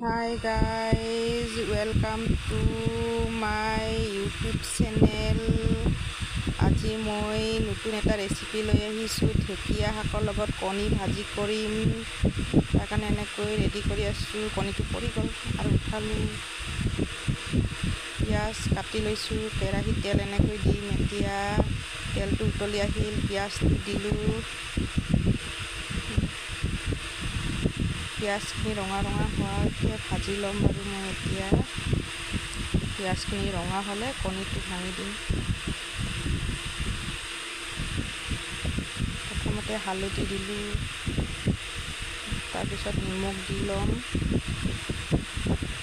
Hi guys, welcome to my YouTube channel. আজি মই নতুন এটা ৰেচিপি লৈ আহিছোঁ। ঢেকীয়া শাকৰ লগত কণী ভাজি কৰিম। তাৰ কাৰণে এনেকৈ ৰেডি কৰি আছোঁ। কণীটো পৰি গ'ল আৰু উঠালোঁ। পিঁয়াজ কাটি লৈছোঁ। কেৰাহীত তেল এনেকৈ দিম। এতিয়া তেলটো উতলি আহিল, পিঁয়াজটো দিলোঁ। পিঁয়াজখিনি ৰঙা হোৱাকৈ ভাজি ল'ম আৰু মই এতিয়া পিঁয়াজখিনি ৰঙা হ'লে কণীটো ভাঙি দিম। প্ৰথমতে হালধি দিলোঁ, তাৰপিছত নিমখ দি ল'ম।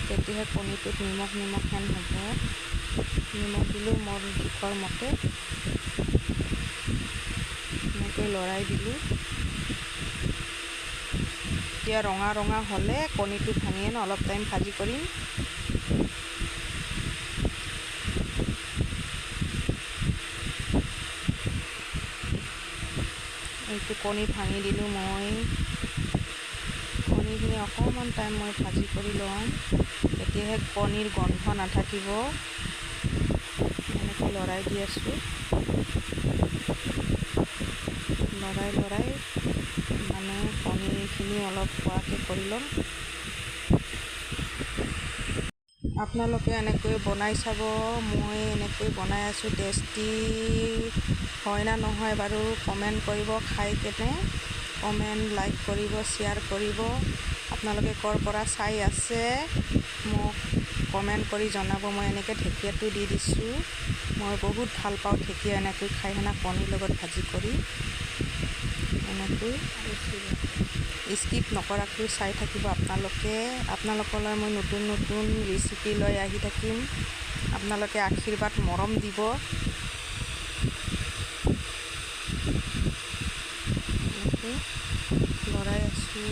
তেতিয়াহে কণীটোত নিমখ হেন হ'ব। নিমখ দিলোঁ মোৰ জোখৰ মতে, এনেকৈ লৰাই দিলোঁ। এতিয়া ৰঙা হ'লে কণীটো ভাঙি অলপ টাইম ভাজি কৰিম। এইটো কণী ভাঙি দিলোঁ মই। কণীখিনি অকণমান টাইম মই ভাজি কৰি ল'ম, তেতিয়াহে কণীৰ গন্ধ নাথাকিব। এনেকৈ লৰাই দি আছোঁ। লৰাই মানে কণীখিনি অলপ হোৱাকৈ কৰি ল'ম। আপোনালোকে এনেকৈ বনাই চাব। মই এনেকৈ বনাই আছোঁ। টেষ্টি হয় না নহয় বাৰু কমেণ্ট কৰিব। খাই কেনে কমেণ্ট, লাইক কৰিব, শ্বেয়াৰ কৰিব। আপোনালোকে ক'ৰ পৰা চাই আছে মোক কমেণ্ট কৰি জনাব। মই এনেকৈ ঢেকীয়াটো দি দিছোঁ। মই বহুত ভাল পাওঁ ঢেকীয়া এনেকৈ খাই কণীৰ লগত ভাজি কৰি। এনেকৈ স্কিপ নকৰাকৈ চাই থাকিব আপোনালোকলৈ মই নতুন ৰেচিপি লৈ আহি থাকিম। আপোনালোকে আশীৰ্বাদ মৰম দিব। এনেকৈ লৰাই আছোঁ।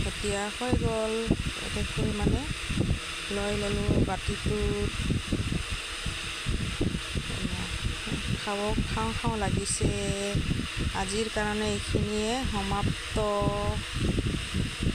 এতিয়া হৈ গ'ল। এনেকৈ লৈ ল'লোঁ বাতিটোত। খাওঁ লাগিছে। আজিৰ কাৰণে এইখিনিয়ে সমাপ্ত।